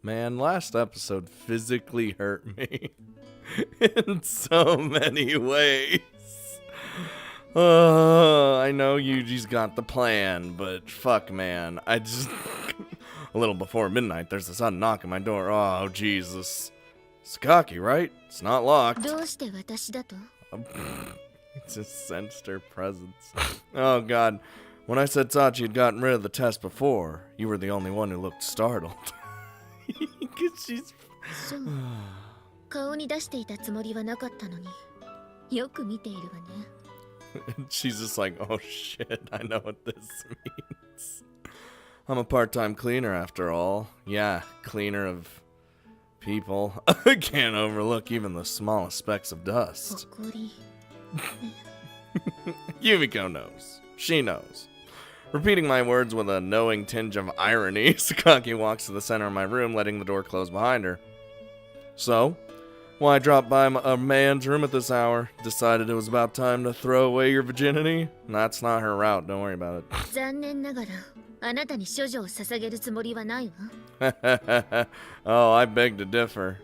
Man, last episode physically hurt me in so many ways. I know Yuji's got the plan, but fuck, man. I just... A little before midnight, there's a sudden knock at my door. Oh, Jesus. Sakaki, right? It's not locked. Just sensed her presence. Oh, God. When I said Sachi had gotten rid of the test before, you were the only one who looked startled. Because she's... She's just like, oh shit, I know what this means. I'm a part-time cleaner after all. Yeah, cleaner of people. I can't overlook even the smallest specks of dust. Yumiko knows. She knows. Repeating my words with a knowing tinge of irony, Sakaki walks to the center of my room, letting the door close behind her. So, why drop by a man's room at this hour? Decided it was about time to throw away your virginity? That's not her route, don't worry about it. Oh, I beg to differ.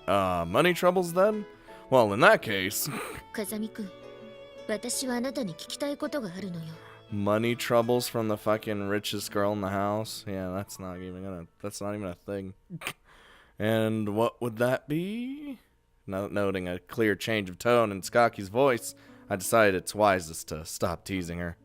Money troubles then? Well, in that case... Money troubles from the fucking richest girl in the house? Yeah, that's not even a thing. And what would that be? Noting a clear change of tone in Sakaki's voice, I decided it's wisest to stop teasing her.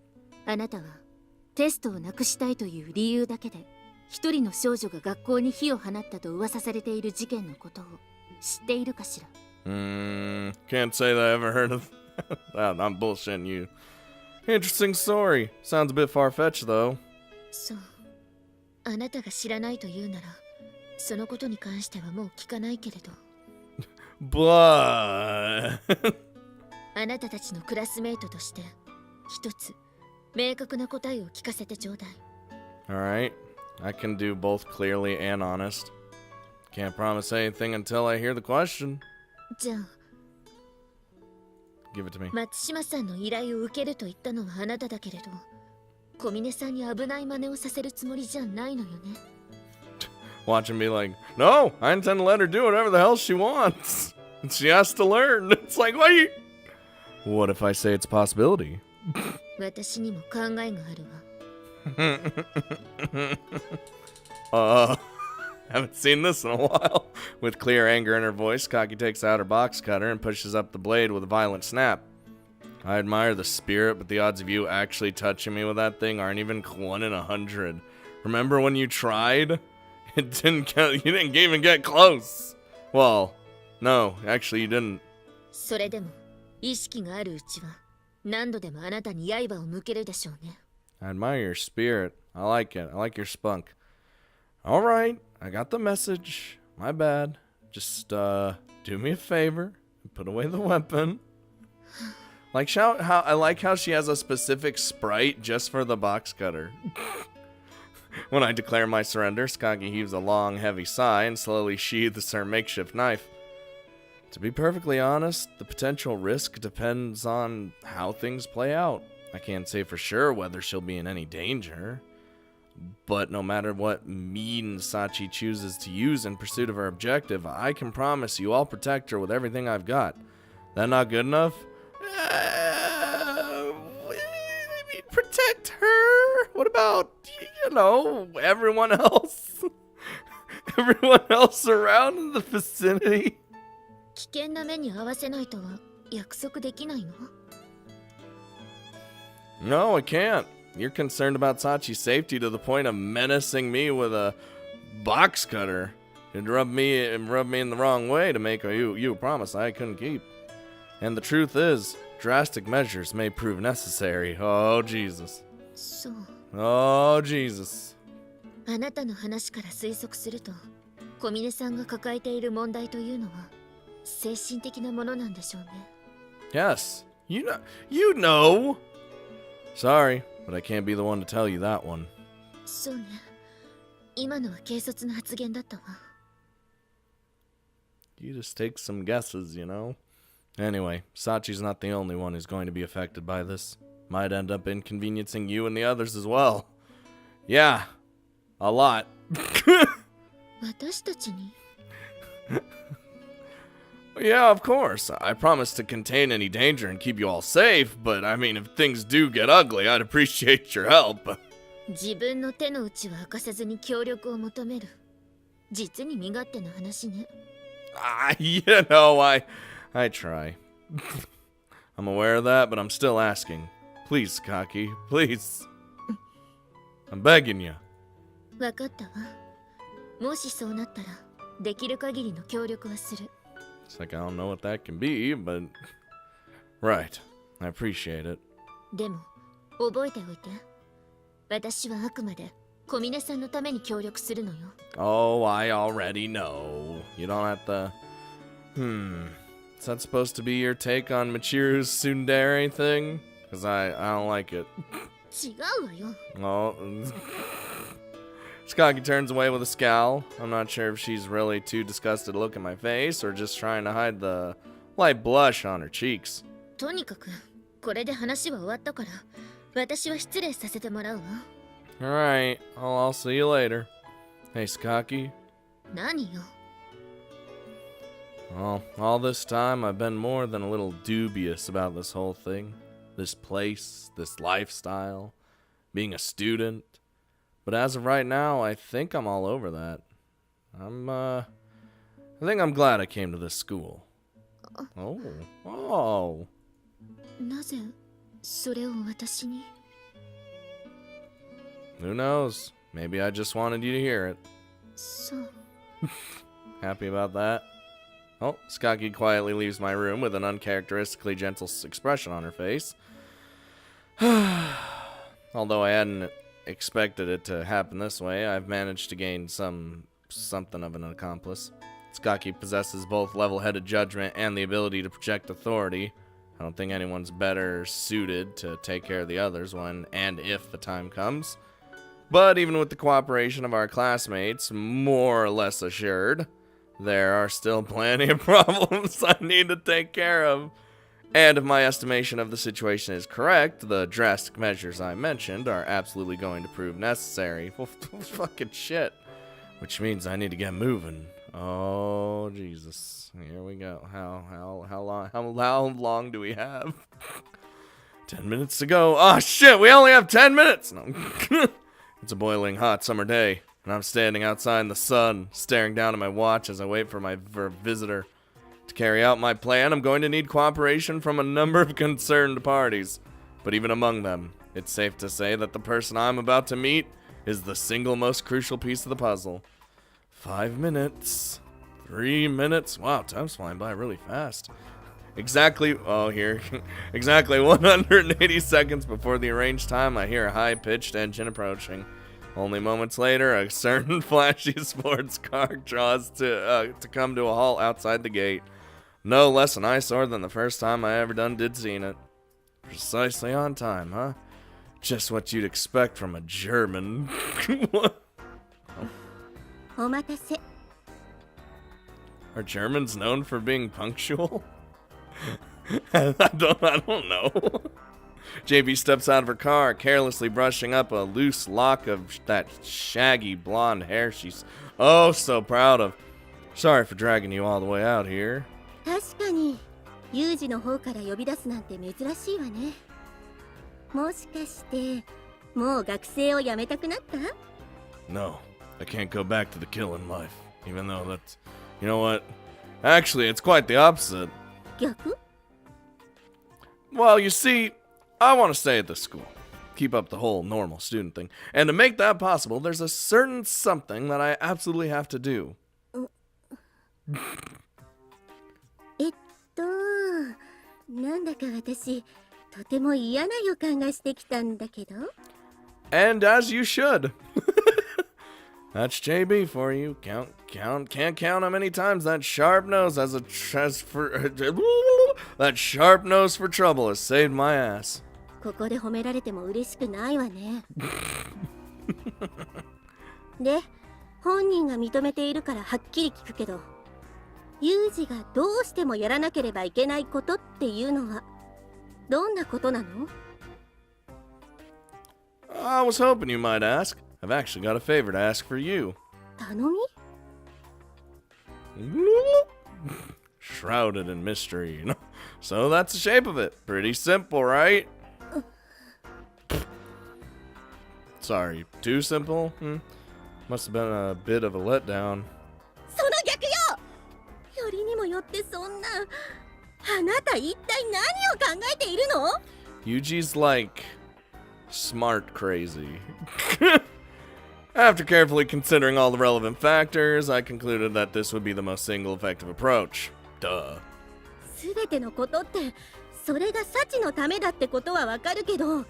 Can't say that I ever heard of that. I'm bullshitting you. Interesting story. Sounds a bit far-fetched, though. But... Alright, I can do both clearly and honest. Can't promise anything until I hear the question. Give it to me. Watch him be like, no, I intend to let her do whatever the hell she wants. And she has to learn. It's like, what if I say it's a possibility? Haven't seen this in a while. With clear anger in her voice, Kaki takes out her box cutter and pushes up the blade with a violent snap. I admire the spirit, but the odds of you actually touching me with that thing aren't even 1 in 100. Remember when you tried? It didn't count. You didn't even get close. Well, no, actually you didn't. I admire your spirit. I like it. I like your spunk. Alright, I got the message. My bad. Just, do me a favor and put away the weapon. I like how she has a specific sprite just for the box cutter. When I declare my surrender, Sakaki heaves a long, heavy sigh and slowly sheathes her makeshift knife. To be perfectly honest, the potential risk depends on how things play out. I can't say for sure whether she'll be in any danger. But no matter what means Sachi chooses to use in pursuit of her objective, I can promise you I'll protect her with everything I've got. That not good enough? Protect her? What about, everyone else? Everyone else around in the vicinity? No, I can't. You're concerned about Sachi's safety to the point of menacing me with a box cutter. It'd rub me in the wrong way to make you a promise I couldn't keep. And the truth is, drastic measures may prove necessary. Oh, Jesus. Oh, Jesus. Yes, you know. Sorry, but I can't be the one to tell you that one. You just take some guesses, Anyway, Sachi's not the only one who's going to be affected by this. Might end up inconveniencing you and the others as well. Yeah, a lot. 私たちに Yeah, of course. I promise to contain any danger and keep you all safe, but I mean, if things do get ugly, I'd appreciate your help. 自分の手の内は明かさずに協力を求める。実に身勝手な話ね。You know, I try. I'm aware of that, but I'm still asking. Please, Kaki, please. I'm begging you. わかったわ。もしそうなったら、できる限りの協力はする。It's like I don't know what that can be, but... Right. I appreciate it. でも、覚えておいて。私はあくまで、小峰さんのために協力するのよ。Oh, I already know. You don't have to... Is that supposed to be your take on Michiru's tsundere thing? Because I don't like it. 違うわよ。Oh. Skaki turns away with a scowl. I'm not sure if she's really too disgusted to look at my face or just trying to hide the light blush on her cheeks. とにかく、これで話は終わったから、私は失礼させてもらうわ。Alright, I'll see you later. Hey, Skaki. 何よ。Well, all this time I've been more than a little dubious about this whole thing. This place, this lifestyle, being a student. But as of right now, I think I'm all over that. I think I'm glad I came to this school. Oh. なぜ、それを私に Who knows? Maybe I just wanted you to hear it. そう。Happy about that? Oh, Skaki quietly leaves my room with an uncharacteristically gentle expression on her face. Although I hadn't expected it to happen this way, I've managed to gain something of an accomplice. Skaki possesses both level-headed judgment and the ability to project authority. I don't think anyone's better suited to take care of the others when and if the time comes. But even with the cooperation of our classmates, more or less assured, there are still plenty of problems I need to take care of. And if my estimation of the situation is correct, the drastic measures I mentioned are absolutely going to prove necessary. Well, fucking shit. Which means I need to get moving. Oh, Jesus. Here we go. How long do we have? 10 minutes to go. Oh, shit, we only have 10 minutes! No. It's a boiling hot summer day, and I'm standing outside in the sun, staring down at my watch as I wait for my visitor. To carry out my plan, I'm going to need cooperation from a number of concerned parties. But even among them, it's safe to say that the person I'm about to meet is the single most crucial piece of the puzzle. 5 minutes. 3 minutes. Wow, time's flying by really fast. Exactly 180 seconds before the arranged time, I hear a high-pitched engine approaching. Only moments later, a certain flashy sports car draws to come to a halt outside the gate. No less an eyesore than the first time I ever did seen it. Precisely on time, huh? Just what you'd expect from a German. What? Are Germans known for being punctual? I don't know. JB steps out of her car, carelessly brushing up a loose lock of that shaggy blonde hair she's oh so proud of. Sorry for dragging you all the way out here. 確かに、ユージの方から呼び出すなんて珍しいわね。もしかして、もう学生を辞めたくなった？ No, I can't go back to the killing life. Even though that's, you know what? Actually, it's quite the opposite. 逆？ Well, you see, I want to stay at this school. Keep up the whole normal student thing. And to make that possible, there's a certain something that I absolutely have to do. なんだか私、とても嫌な予感がしてきたんだけど。And as you should. That's JB for you. Can't count how many times that sharp nose that sharp nose for trouble has saved my ass. ここで褒められても嬉しくないわね。で、本人が認めているからはっきり聞くけど、ユージがどうしてもやらなければいけないことっていうのはどんなことなの？ I was hoping you might ask. I've actually got a favor to ask for you. 頼み？ Shrouded in mystery. So that's the shape of it. Pretty simple, right? Sorry, too simple? Must have been a bit of a letdown. その逆よ。よりにもよってそんな。あなた一体何を考えているの？ Yuji's like smart crazy. After carefully considering all the relevant factors, I concluded that this would be the most single effective approach. Duh. すべてのことって、それがサチのためだってことはわかるけど、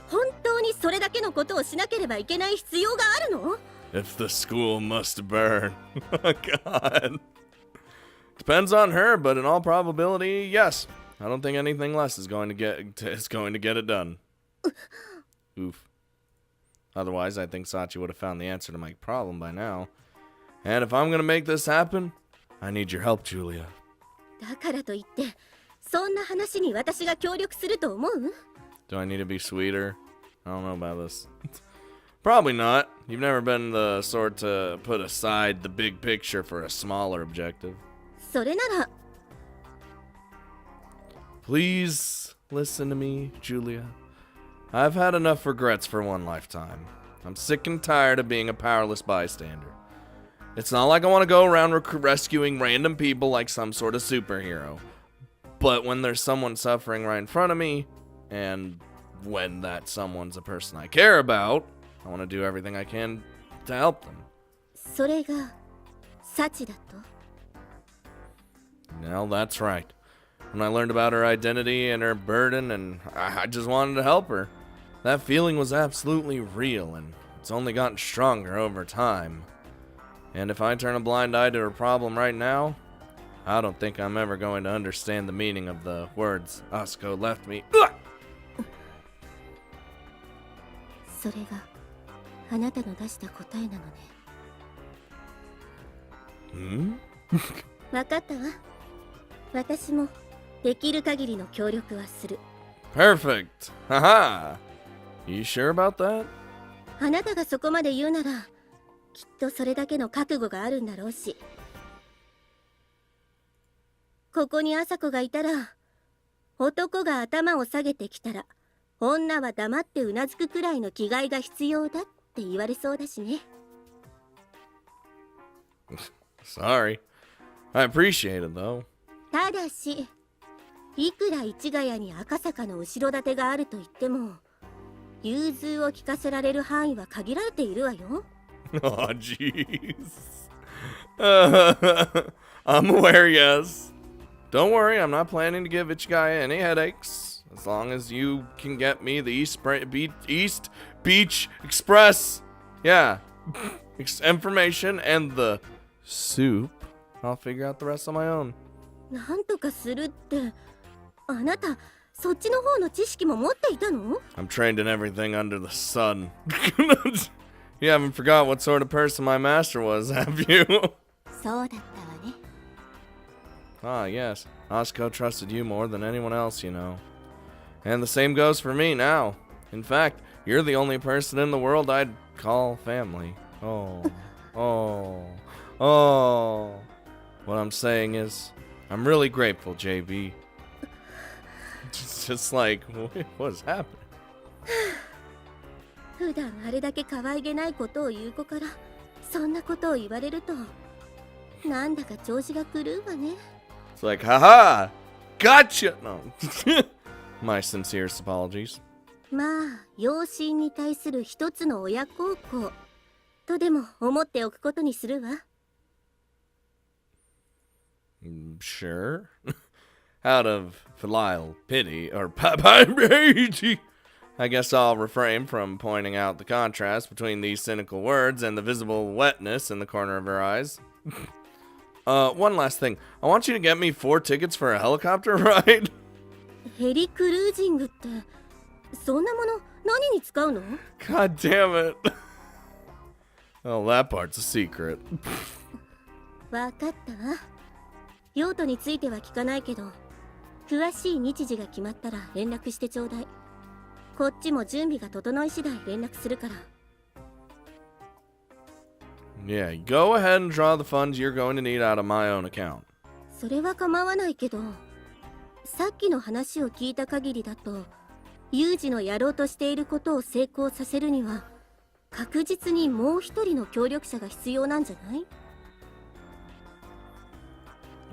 本当にそれだけのことをしなければいけない必要があるの？ If the school must burn. Oh, God. Depends on her, but in all probability, yes. I don't think anything less is going to get it done. Oof. Otherwise, I think Sachi would have found the answer to my problem by now. And if I'm going to make this happen, I need your help, Julia. だからといって、そんな話に私が協力すると思う？ Do I need to be sweeter? I don't know about this. Probably not. You've never been the sort to put aside the big picture for a smaller objective. それなら。 Please listen to me, Julia. I've had enough regrets for one lifetime. I'm sick and tired of being a powerless bystander. It's not like I want to go around rescuing random people like some sort of superhero. But when there's someone suffering right in front of me, and when that someone's a person I care about, I want to do everything I can to help them. それがサチだと？ Well, that's right. When I learned about her identity and her burden, and I just wanted to help her. That feeling was absolutely real, and it's only gotten stronger over time. And if I turn a blind eye to her problem right now, I don't think I'm ever going to understand the meaning of the words Asuko left me. それがあなたの出した答えなのね。わかったわ。私もできる限りの協力はする。Perfect. Haha. You sure about that? あなたがそこまで言うなら、きっとそれだけの覚悟があるんだろうし。ここに朝子がいたら、男が頭を下げてきたら、女は黙ってうなずくくらいの気概が必要だって言われそうだしね。Sorry. I appreciate it though. ただし、いくら市ヶ谷に赤坂の後ろ盾があると言っても、融通を聞かせられる範囲は限られているわよ。Oh, jeez. I'm aware, yes. Don't worry, I'm not planning to give Ichigaya any headaches. As long as you can get me the East Beach Express. Yeah. Information and the soup. I'll figure out the rest on my own. なんとかするって、あなた、そっちの方の知識も持っていたの？ I'm trained in everything under the sun. You haven't forgot what sort of person my master was, have you? そうだったわね。 Ah, yes. Asuko trusted you more than anyone else, you know. And the same goes for me now. In fact, you're the only person in the world I'd call family. Oh. What I'm saying is, I'm really grateful, JB. It's just like, what is happening? 普段あれだけ可愛げないことを言う子から、そんなことを言われると、なんだか調子が狂うわね。It's like, haha! Gotcha! No. My sincerest apologies. まあ、養子に対する一つの親孝行とでも思っておくことにするわ。Sure. Out of filial pity, or pity, I guess I'll refrain from pointing out the contrast between these cynical words and the visible wetness in the corner of her eyes. One last thing. I want you to get me 4 tickets for a helicopter ride. ヘリクルージングって、そんなもの何に使うの？ God damn it. Oh, that part's a secret. わかったわ。用途については聞かないけど、詳しい日時が決まったら連絡してちょうだい。こっちも準備が整い次第連絡するから。Yeah, go ahead and draw the funds you're going to need out of my own account. それは構わないけど、さっきの話を聞いた限りだと、ユージのやろうとしていることを成功させるには、確実にもう一人の協力者が必要なんじゃない？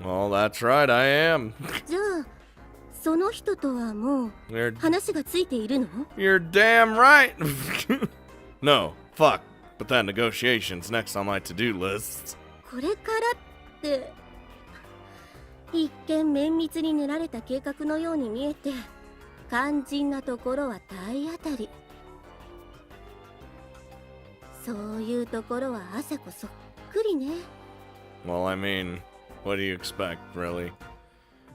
Well, that's right, I am. じゃあ、その人とはもう 話がついているの？ You're damn right. No, fuck. But that negotiation's next on my to-do list. これからって、一見綿密に練られた計画のように見えて、肝心なところは体当たり。そういうところは朝子そっくりね。Well, I mean, what do you expect, really?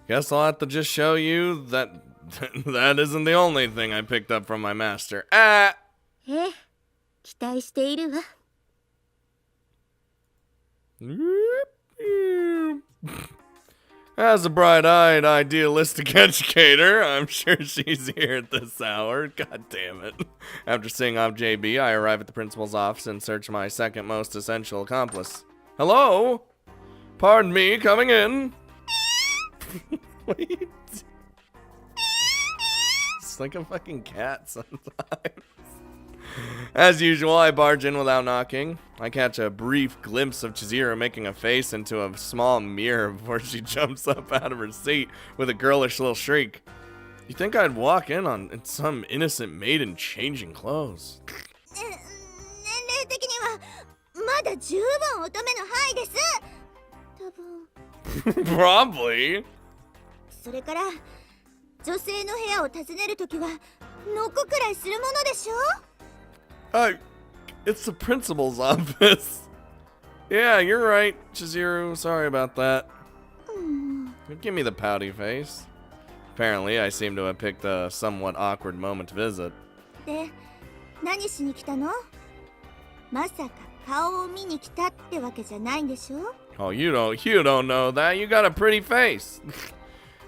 Guess I'll have to just show you that that isn't the only thing I picked up from my master. Ah! ええ、期待しているわ。As a bright-eyed, idealistic educator, I'm sure she's here at this hour. God damn it. After seeing off JB, I arrive at the principal's office and search my second most essential accomplice. Hello? Pardon me, coming in. Wait. It's like a fucking cat sometimes. As usual, I barge in without knocking. I catch a brief glimpse of Chizuru making a face into a small mirror before she jumps up out of her seat with a girlish little shriek. You'd think I'd walk in on some innocent maiden changing clothes. 年齢的にはまだ十分乙女の範囲です。多分。Probably. それから女性の部屋を訪ねるときはノックくらいするものでしょ？ It's the principal's office. Yeah, you're right, Chizuru. Sorry about that. Give me the pouty face. Apparently, I seem to have picked a somewhat awkward moment to visit. で、何しに来たの？まさか顔を見に来たってわけじゃないんでしょ？ Oh, you don't know that. You got a pretty face.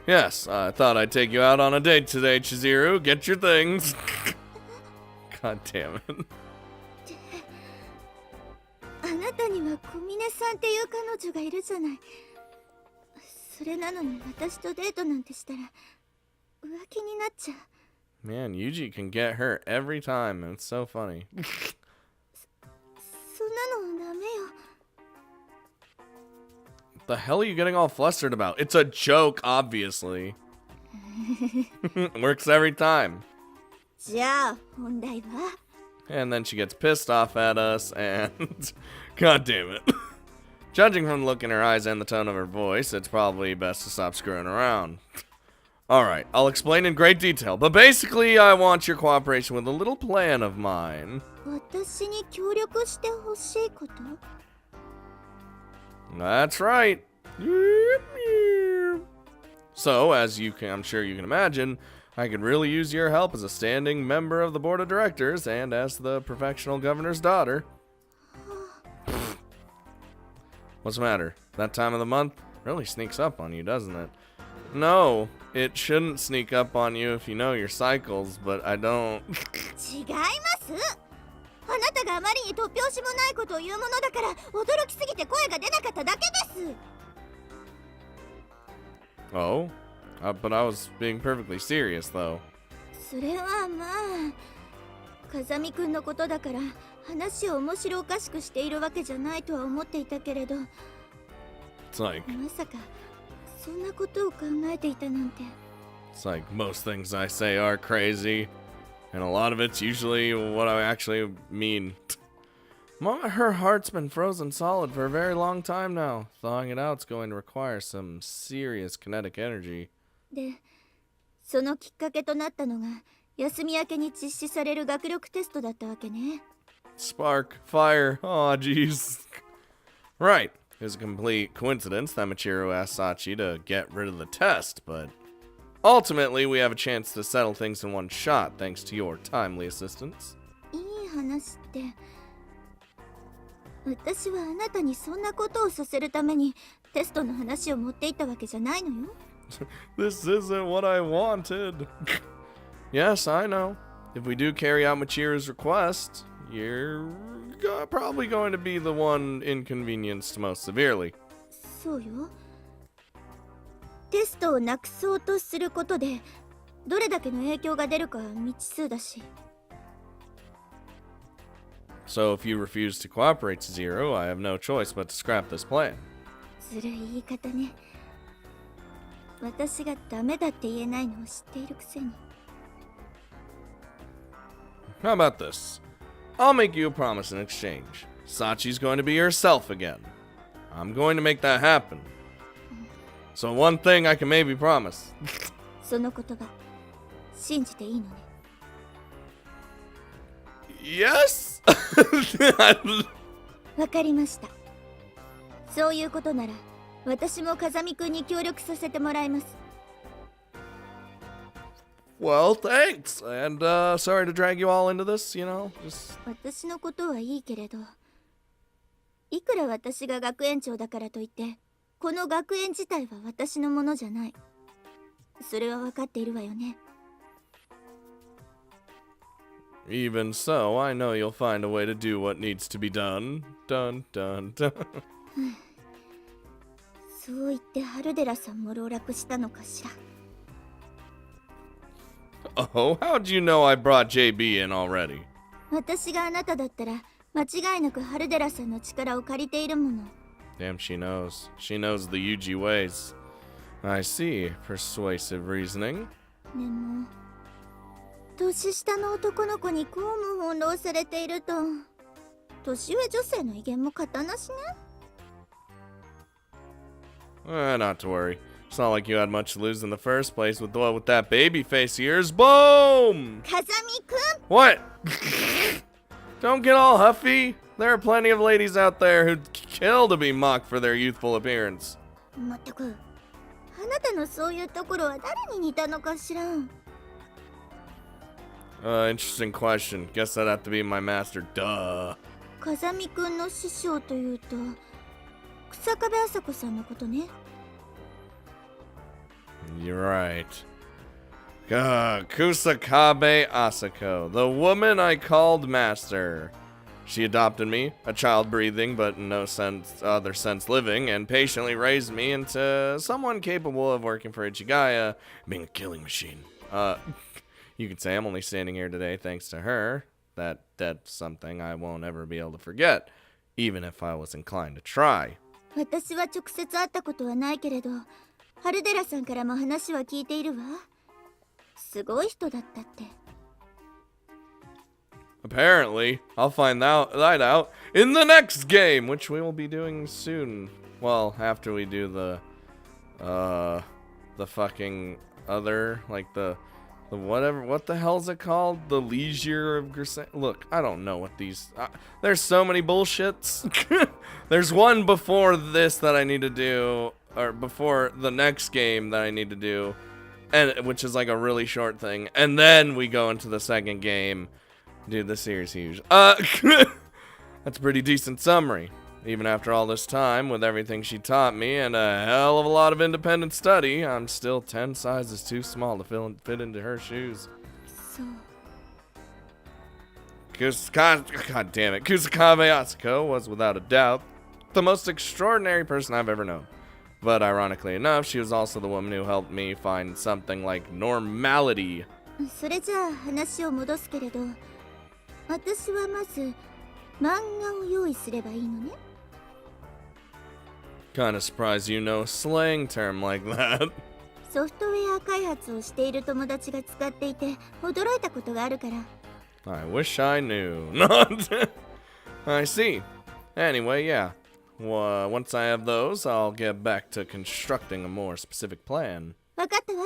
Yes, I thought I'd take you out on a date today, Chizuru. Get your things. God damn it. あなたには小峰さんっていう彼女がいるじゃない。それなのに私とデートなんてしたら浮気になっちゃう。Man, Yuji can get her every time, and it's so funny. そんなのダメよ。 The hell are you getting all flustered about? It's a joke, obviously. Works every time. じゃあ本題は？ And then she gets pissed off at us, and god damn it. Judging from the look in her eyes and the tone of her voice, it's probably best to stop screwing around. Alright, I'll explain in great detail, but basically I want your cooperation with a little plan of mine. 私に協力してほしいこと？ That's right. So, as I'm sure you can imagine, I could really use your help as a standing member of the board of directors and as the professional governor's daughter. What's the matter? That time of the month really sneaks up on you, doesn't it? No, it shouldn't sneak up on you if you know your cycles, but I don't. 違います。あなたがあまりに突拍子もないことを言うものだから驚きすぎて声が出なかっただけです。 Oh? But I was being perfectly serious, though. それはまあ、風見くんのことだから話を面白おかしくしているわけじゃないとは思っていたけれど、 It's like まさかそんなことを考えていたなんて。 It's like most things I say are crazy, and a lot of it's usually what I actually mean. Her heart's been frozen solid for a very long time now. Thawing it out's going to require some serious kinetic energy. で、そのきっかけとなったのが休み明けに実施される学力テストだったわけね。 Spark, fire, aw jeez. Right, it was a complete coincidence that Michiru asked Sachi to get rid of the test, but ultimately we have a chance to settle things in one shot thanks to your timely assistance. いい話って、私はあなたにそんなことをさせるためにテストの話を持っていったわけじゃないのよ。This isn't what I wanted. Yes, I know. If we do carry out Michiru's request, you're probably going to be the one inconvenienced most severely. そうよ。テストをなくそうとすることでどれだけの影響が出るか未知数だし。 So if you refuse to cooperate to Zero, I have no choice but to scrap this plan. ずるい言い方ね。私がダメだって言えないのを知っているくせに。 How about this? I'll make you a promise in exchange. Sachi's going to be herself again. I'm going to make that happen. So one thing I can maybe promise. その言葉信じていいのね。 Yes? わかりました。そういうことなら私も風見くんに協力させてもらいます。 Well, thanks. And sorry to drag you all into this, you know. Just 私のことはいいけれど、いくら私が学園長だからといってこの学園自体は私のものじゃない。それは分かっているわよね。 even so, I know you'll find a way to do what needs to be done. Dun dun dun. そう言ってハルデラさんも籠絡したのかしら。 Oh, how'd you know I brought JB in already? 私があなただったら間違いなくハルデラさんの力を借りているもの。 Damn, she knows. She knows the Yuji ways. I see. Persuasive reasoning. でも年下の男の子にこうも翻弄されていると年上女性の威厳も型なしね。 Not to worry. It's not like you had much to lose in the first place with that baby face of yours. Boom! 風見くん What? Don't get all huffy. There are plenty of ladies out there who'd kill to be mocked for their youthful appearance. まったくあなたのそういうところは誰に似たのかしら。 Interesting question. Guess that'd have to be my master. Duh. 風見くんの師匠というと草壁麻子さんのことね。 You're right. Kusakabe Asako, the woman I called master. She adopted me, a child breathing but in no other sense living, and patiently raised me into someone capable of working for Ichigaya, being a killing machine. You could say I'm only standing here today thanks to her. That's something I won't ever be able to forget, even if I was inclined to try. 私は直接会ったことはないけれどハルデラさんからも話は聞いているわ。すごい人だったって。 Apparently, I'll find that out in the next game, which we will be doing soon. Well, after we do the fucking other, like the whatever, what the hell's it called? The Leisure of Grisaia. Look, I don't know what these. There's so many bullshits. There's one before this that I need to do, or before the next game that I need to do, and which is like a really short thing, and then we go into the second game. Dude, this series huge. That's a pretty decent summary. Even after all this time, with everything she taught me and a hell of a lot of independent study, I'm still 10 sizes too small to fit into her shoes. そう。 God damn it. Kusakabe Asako was without a doubt the most extraordinary person I've ever known. But ironically enough, she was also the woman who helped me find something like normality. それじゃあ話を戻すけれど、私はまず漫画を用意すればいいのね。 Kinda surprised you know a slang term like that. ソフトウェア開発をしている友達が使っていて驚いたことがあるから。 I wish I knew. I see. Anyway, yeah. Once I have those, I'll get back to constructing a more specific plan. わかったわ。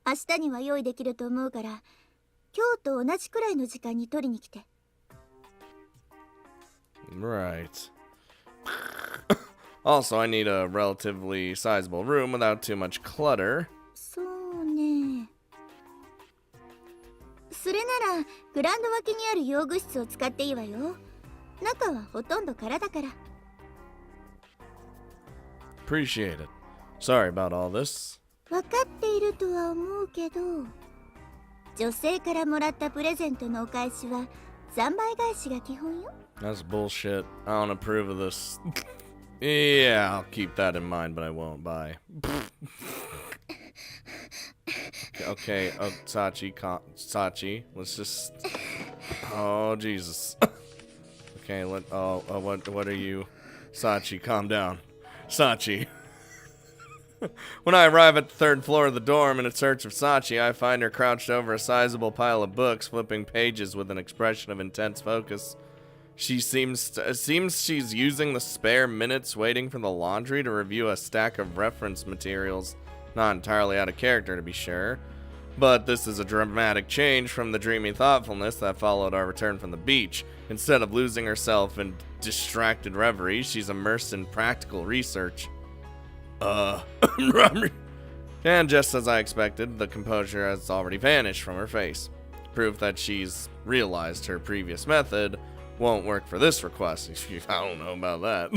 明日には用意できると思うから、今日と同じくらいの時間に取りに来て。 Right. Also, I need a relatively sizable room without too much clutter. そうね。それならグラウンド脇にある用具室を使っていいわよ。中はほとんど空だから。 Appreciate it. Sorry about all this. 分かっているとは思うけど、女性からもらったプレゼントのお返しは3倍返しが基本よ。That's bullshit. I don't approve of this. Yeah, I'll keep that in mind, but I won't. Bye. Okay, Sachi, let's just... Oh, Jesus. Okay, what are you? Sachi, calm down. Sachi. When I arrive at the third floor of the dorm in search of Sachi, I find her crouched over a sizable pile of books, flipping pages with an expression of intense focus. She seems she's using the spare minutes waiting for the laundry to review a stack of reference materials. Not entirely out of character, to be sure. But this is a dramatic change from the dreamy thoughtfulness that followed our return from the beach. Instead of losing herself in distracted reverie, she's immersed in practical research. And just as I expected, the composure has already vanished from her face. Proof that she's realized her previous method won't work for this request. I don't know about that.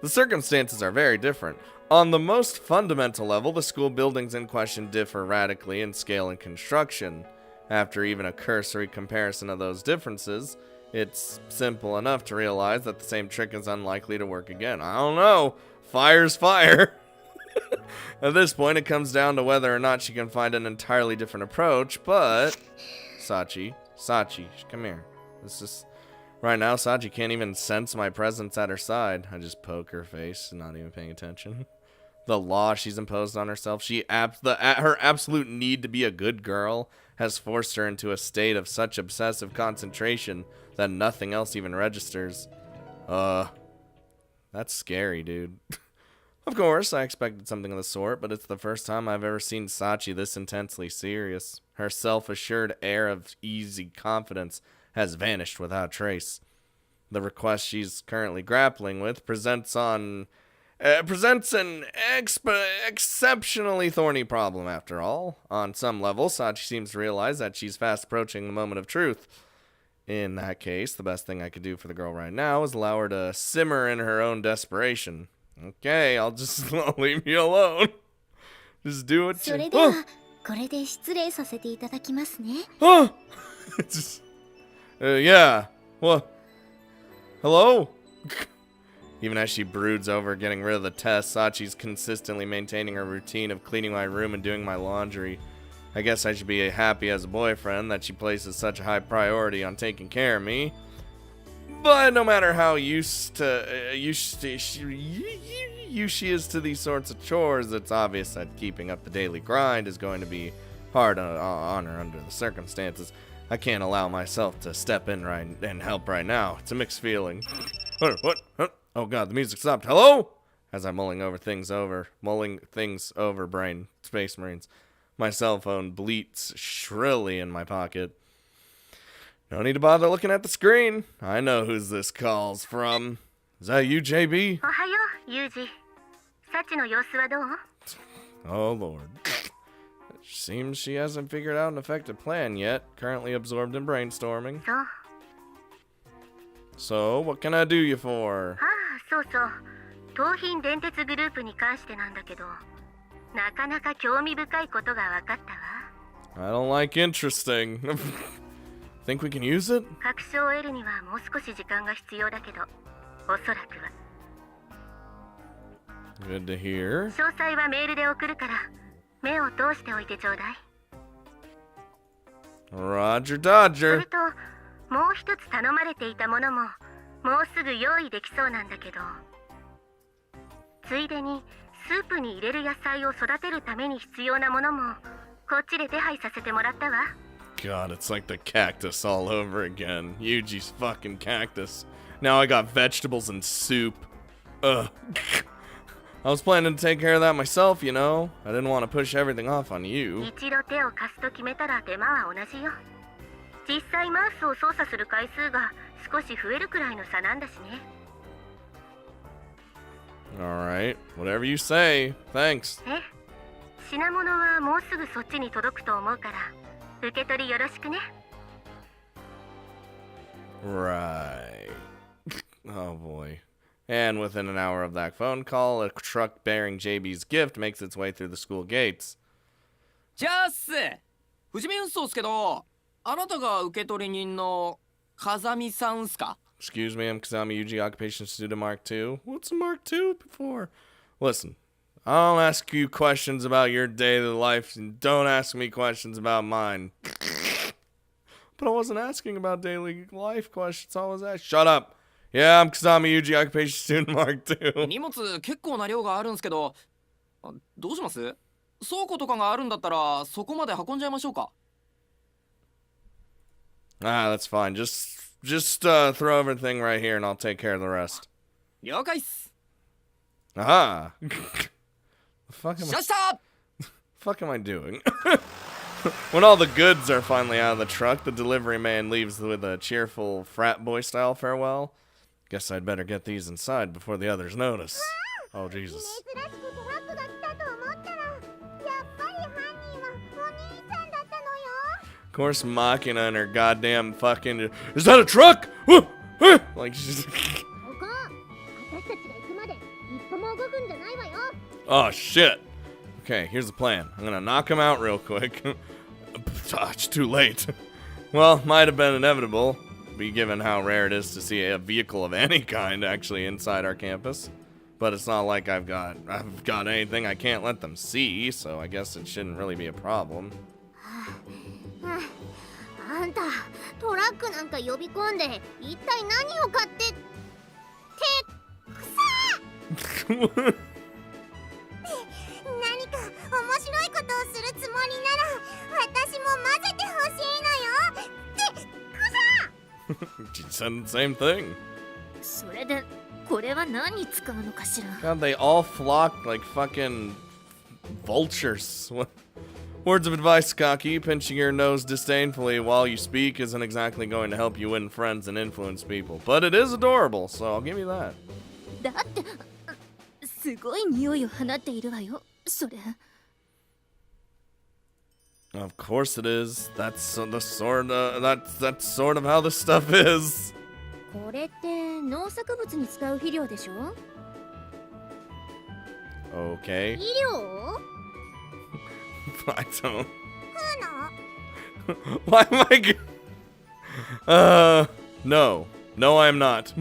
The circumstances are very different. On the most fundamental level, the school buildings in question differ radically in scale and construction. After even a cursory comparison of those differences, it's simple enough to realize that the same trick is unlikely to work again. I don't know. Fire's fire. At this point, it comes down to whether or not she can find an entirely different approach, but... Sachi, come here. This is... Right now, Sachi can't even sense my presence at her side. I just poke her face, not even paying attention. The law she's imposed on herself, her absolute need to be a good girl has forced her into a state of such obsessive concentration that nothing else even registers. That's scary, dude. Of course, I expected something of the sort, but it's the first time I've ever seen Sachi this intensely serious. Her self-assured air of easy confidence has vanished without trace. The request she's currently grappling with presents an exceptionally thorny problem, after all. On some level, Sachi seems to realize that she's fast approaching the moment of truth. In that case, the best thing I could do for the girl right now is allow her to simmer in her own desperation. Okay, I'll just leave you alone. Just do what you... Yeah. What? Hello? Even as she broods over getting rid of the test, Sachi's consistently maintaining her routine of cleaning my room and doing my laundry. I guess I should be happy as a boyfriend that she places such a high priority on taking care of me. But no matter how used she is to these sorts of chores, it's obvious that keeping up the daily grind is going to be hard on her under the circumstances. I can't allow myself to step in and help right now. It's a mixed feeling. What? Oh god, the music stopped. Hello? As I'm mulling things over, brain, Space Marines. My cell phone bleats shrilly in my pocket. No need to bother looking at the screen. I know who's this call's from. Is that you, JB? Oh, Lord. It seems she hasn't figured out an effective plan yet. Currently absorbed in brainstorming. So, what can I do you for? I don't like interesting. Think we can use it? Good to hear. Roger Dodger. God, it's like the cactus all over again. Yuji's fucking cactus. Now I got vegetables and soup. Ugh. I was planning to take care of that myself, you know. I didn't want to push everything off on you. Alright, whatever you say. Thanks. Right. Oh boy. And within an hour of that phone call, a truck bearing JB's gift makes its way through the school gates. じゃあっす。不死身嘘っすけど、あなたが受取人の風見さんっすか？ Excuse me, I'm Kazami Yuji, Occupation Student Mark II. What's a Mark II before? Listen, I don't ask you questions about your daily life, and don't ask me questions about mine. But I wasn't asking about daily life questions, I was asking. Shut up! Yeah, I'm Kazami Yuji, Occupation Student Mark II. 荷物結構な量があるんすけど、どうします？倉庫とかがあるんだったらそこまで運んじゃいましょうか。That's fine. Just throw everything right here and I'll take care of the rest. 了解っす。Aha! The fuck am I doing? When all the goods are finally out of the truck, the delivery man leaves with a cheerful frat boy style farewell. Guess I'd better get these inside before the others notice. Oh, Jesus. Of course, Machina and her goddamn fucking... Is that a truck? Like, she's... Oh, shit. Okay, here's the plan. I'm gonna knock him out real quick. It's too late. Well, might have been inevitable, given how rare it is to see a vehicle of any kind actually inside our campus. But it's not like I've got anything I can't let them see, so I guess it shouldn't really be a problem. あんたトラックなんか呼び込んで一体何を買ってくさ何か面白いことをするつもりなら私も混ぜてほしいのよってくさ She said the same thing. それでこれは何に使うのかしら。 God, they all flocked like fucking vultures. What? Words of advice, Kaki. Pinching your nose disdainfully while you speak isn't exactly going to help you win friends and influence people. But it is adorable, so I'll give you that. だってすごい匂いを放っているわよそれ。 Of course it is. That's sort of how this stuff is. これって農作物に使う肥料でしょ？ Okay. 肥料？ I don't. Why am I no. No, I am not.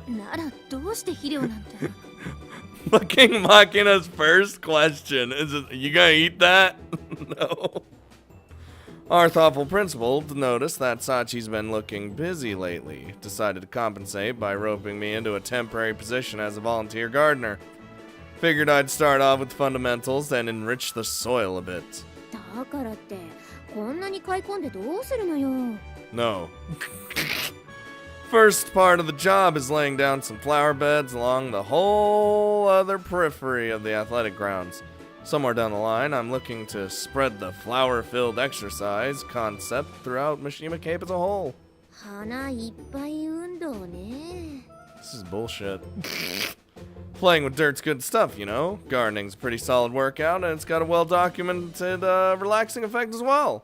ならどうして肥料なんて。 Fucking Machina's first question is, you gonna eat that? No. Our thoughtful principal noticed that Sachi's been looking busy lately. Decided to compensate by roping me into a temporary position as a volunteer gardener. Figured I'd start off with fundamentals, then enrich the soil a bit. だからってこんなに買い込んでどうするのよ。 No. First part of the job is laying down some flower beds along the whole other periphery of the athletic grounds. Somewhere down the line, I'm looking to spread the flower-filled exercise concept throughout Mishima Cape as a whole. 花いっぱい運動ね。 This is bullshit. Playing with dirt's good stuff, you know? Gardening's a pretty solid workout, and it's got a well-documented, relaxing effect as well.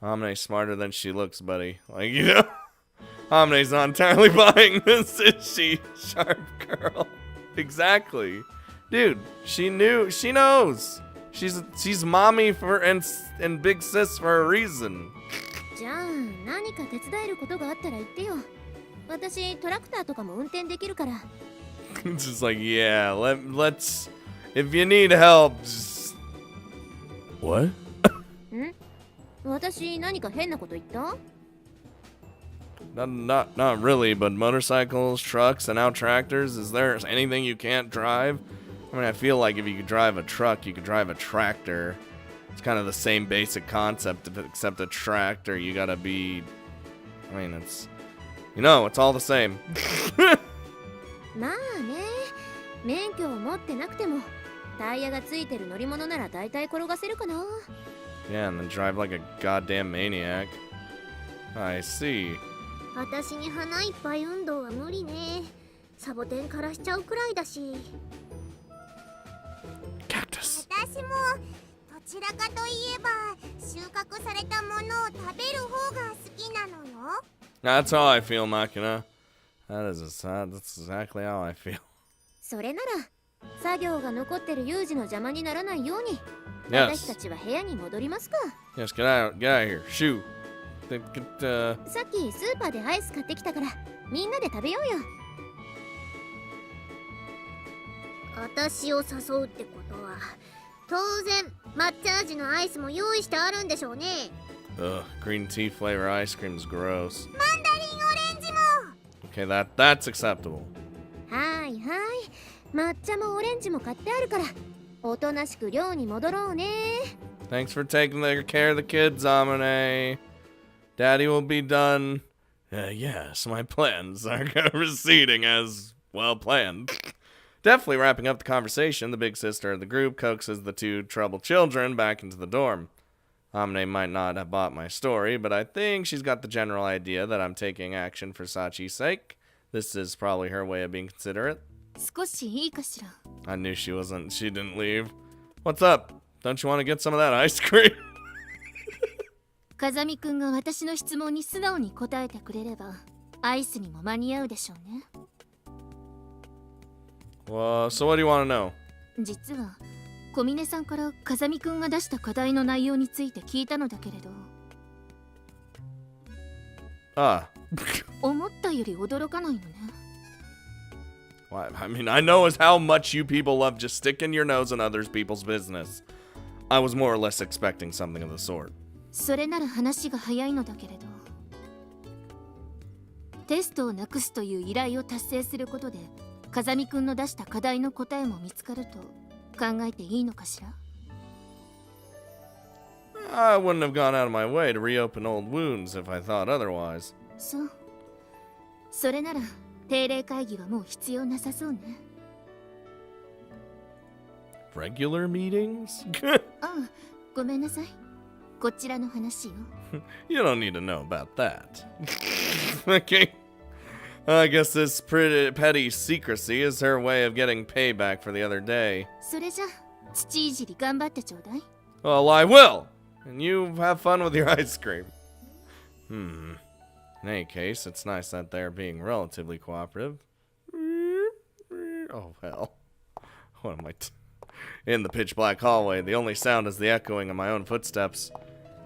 Amine's smarter than she looks, buddy. Like, you know? Amine's not entirely buying this, is she? Sharp girl. Exactly. Dude, she knows. She's mommy and big sis for a reason. じゃあ何か手伝えることがあったら言ってよ。私トラクターとかも運転できるから。 It's just like, yeah, let's if you need help, just... What? ん？私何か変なこと言った？ Not really, but motorcycles, trucks, and now tractors, is there anything you can't drive? I mean, I feel like if you could drive a truck, you could drive a tractor. It's kind of the same basic concept, except a tractor, you gotta be... I mean, it's... You know, it's all the same. まあね、免許を持ってなくてもタイヤがついてる乗り物なら大体転がせるかな。 Yeah, and then drive like a goddamn maniac. I see. 私に花いっぱい運動は無理ね。サボテンからしちゃうくらいだし。 Cactus. 私もどちらかといえば収穫されたものを食べる方が好きなのよ。 That's how I feel, Machina. That's exactly how I feel. それなら作業が残ってる有事の邪魔にならないように、 Yes. 私たちは部屋に戻りますか。 Yes, get out of here. Shoo. さっきスーパーでアイス買ってきたからみんなで食べようよ。私を誘うってことは当然抹茶味のアイスも用意してあるんでしょうね。 Ugh, green tea flavor ice cream is gross. マンダリンオレンジも。 Okay, that's acceptable. はいはい、抹茶もオレンジも買ってあるからおとなしく寮に戻ろうね。 Thanks for taking care of the kids, Amane. Daddy will be done. Yes, my plans are proceeding as well planned. Definitely wrapping up the conversation, the big sister of the group coaxes the two troubled children back into the dorm. Amane might not have bought my story, but I think she's got the general idea that I'm taking action for Sachi's sake. This is probably her way of being considerate. 少しいいかしら。 I knew she didn't leave. What's up? Don't you want to get some of that ice cream? 風見くんが私の質問に素直に答えてくれればアイスにも間に合うでしょうね。 So what do you want to know? 実は小峰さんから風見くんが出した課題の内容について聞いたのだけれど、 思ったより驚かないのね。 Well, I mean, I know as how much you people love just sticking your nose in other people's business. I was more or less expecting something of the sort. それなら話が早いのだけれど、テストをなくすという依頼を達成することで風見くんの出した課題の答えも見つかると考えていいのかしら。 I wouldn't have gone out of my way to reopen old wounds if I thought otherwise. そう。それなら定例会議はもう必要なさそうね。 Regular meetings? ああ、ごめんなさい。こちらの話よ。 You don't need to know about that. Okay. I guess this pretty petty secrecy is her way of getting payback for the other day. それじゃ土いじり頑張ってちょうだい。 Well, I will! And you have fun with your ice cream. In any case, it's nice that they're being relatively cooperative. Oh, hell. What am I... In the pitch black hallway, the only sound is the echoing of my own footsteps.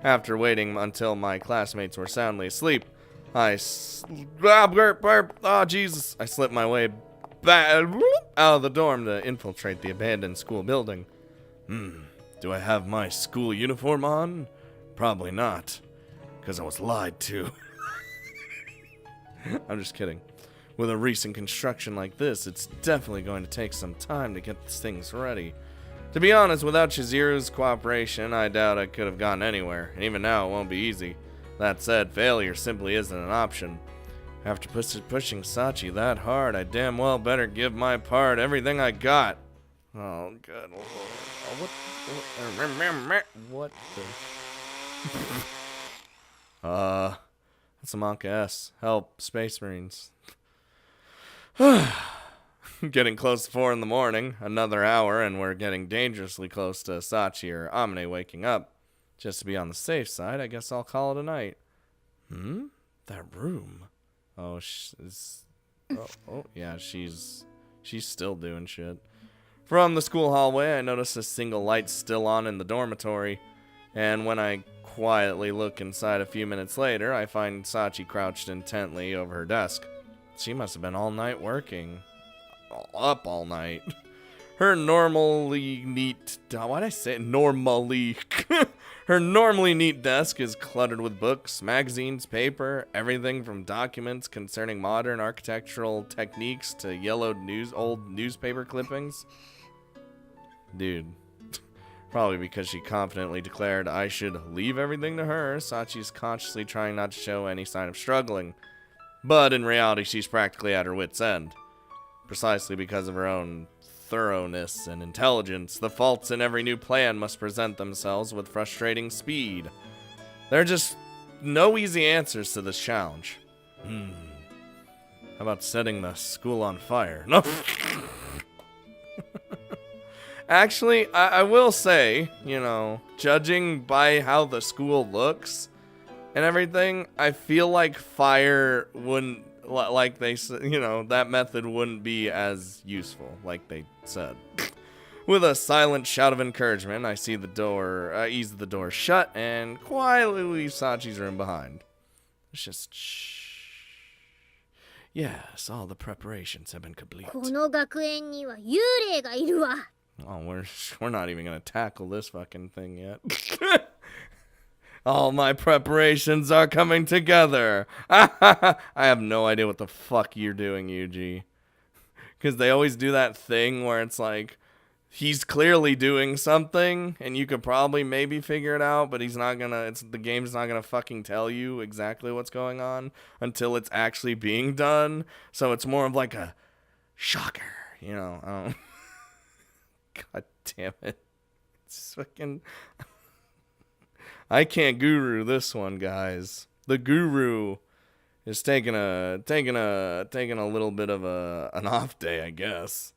After waiting until my classmates were soundly asleep, Jesus! I slipped my way back out of the dorm to infiltrate the abandoned school building. Do I have my school uniform on? Probably not, because I was lied to. I'm just kidding. With a recent construction like this, it's definitely going to take some time to get things ready. To be honest, without Chizuru's cooperation, I doubt I could have gotten anywhere, and even now it won't be easy. That said, failure simply isn't an option. After pushing Sachi that hard, I damn well better give my part everything I got. Oh, good. What the... That's a Monka S. Help, Space Marines. Getting close to 4 in the morning, another hour, and we're getting dangerously close to Sachi or Amane waking up. Just to be on the safe side, I guess I'll call it a night. That room. Oh, yeah, she's still doing shit. From the school hallway, I notice a single light still on in the dormitory, and when I quietly look inside a few minutes later, I find Sachi crouched intently over her desk. She must have been all night working. Up all night. Her normally neat... Why'd I say it? Normally. Her normally neat desk is cluttered with books, magazines, paper, everything from documents concerning modern architectural techniques to yellowed old newspaper clippings. Dude. Probably because she confidently declared I should leave everything to her, Sachi's consciously trying not to show any sign of struggling. But in reality, she's practically at her wit's end. Precisely because of her own thoroughness and intelligence, the faults in every new plan must present themselves with frustrating speed. There are just no easy answers to this challenge. How about setting the school on fire? No. Actually, I will say, you know, judging by how the school looks and everything, I feel like fire wouldn't, like they said, you know, that method wouldn't be as useful, like they said. With a silent shout of encouragement, I see the door, ease the door shut and quietly leave Sachi's room behind. Let's just shh. Yes, all the preparations have been complete. この学園には幽霊がいるわ。 Oh, we're not even gonna tackle this fucking thing yet. All my preparations are coming together. I have no idea what the fuck you're doing, Yuji. Because they always do that thing where it's like, he's clearly doing something, and you could probably maybe figure it out, but he's not gonna, the game's not gonna fucking tell you exactly what's going on until it's actually being done. So it's more of like a shocker, you know. God damn it. It's fucking... I can't guru this one, guys. The guru is taking a little bit of an off day, I guess.